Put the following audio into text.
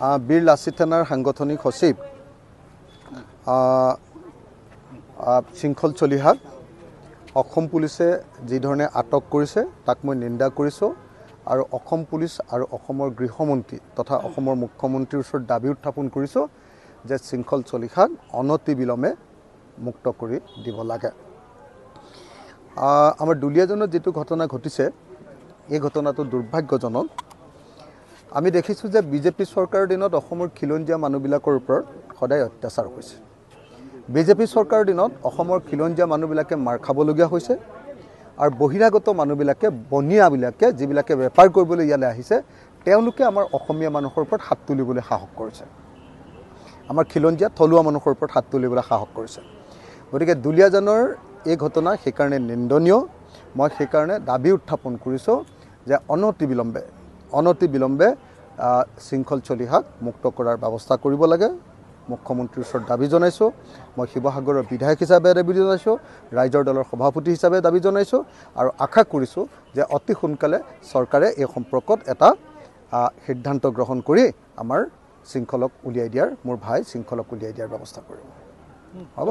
বীৰ লাচিত থানাৰ সাংগঠনিক সচিব শৃংখল চলিহাক অসম পুলিচে যি ধৰণে আটক কৰিছে তাক মই নিন্দা কৰিছোঁ আৰু অসম পুলিচ আৰু অসমৰ গৃহমন্ত্ৰী তথা অসমৰ মুখ্যমন্ত্ৰীৰ ওচৰত দাবী উত্থাপন কৰিছোঁ যে শৃংখল চলিহাক অনতিবিলম্বে মুক্ত কৰি দিব লাগে। আমাৰ দুলীয়াজনত যিটো ঘটনা ঘটিছে এই ঘটনাটো দুৰ্ভাগ্যজনক। আমি দেখিছোঁ যে বিজেপি চৰকাৰৰ দিনত অসমৰ খিলঞ্জীয়া মানুহবিলাকৰ ওপৰত সদায় অত্যাচাৰ হৈছে। বিজেপি চৰকাৰৰ দিনত অসমৰ খিলঞ্জীয়া মানুহবিলাকে মাৰ খাবলগীয়া হৈছে আৰু বহিৰাগত মানুহবিলাকে বনিয়াবিলাকে যিবিলাকে বেপাৰ কৰিবলৈ ইয়ালৈ আহিছে তেওঁলোকে আমাৰ অসমীয়া মানুহৰ ওপৰত হাত তুলিবলৈ সাহস কৰিছে। আমাৰ খিলঞ্জীয়া থলুৱা মানুহৰ ওপৰত হাত তুলিবলৈ সাহস কৰিছে। গতিকে দুলীয়াজানৰ এই ঘটনা সেইকাৰণে নিন্দনীয়। মই সেইকাৰণে দাবী উত্থাপন কৰিছোঁ যে অনতিবিলম্বে শৃংখল চলিহাক মুক্ত কৰাৰ ব্যৱস্থা কৰিব লাগে। মুখ্যমন্ত্ৰীৰ ওচৰত দাবী জনাইছোঁ। মই শিৱসাগৰৰ বিধায়ক হিচাপে দাবী জনাইছোঁ, ৰাইজৰ দলৰ সভাপতি হিচাপে দাবী জনাইছোঁ আৰু আশা কৰিছোঁ যে অতি সোনকালে চৰকাৰে এই সম্পৰ্কত এটা সিদ্ধান্ত গ্ৰহণ কৰি আমাৰ শৃংখলক উলিয়াই দিয়াৰ মোৰ ভাই শৃংখলক উলিয়াই দিয়াৰ ব্যৱস্থা কৰিব। হ'ব।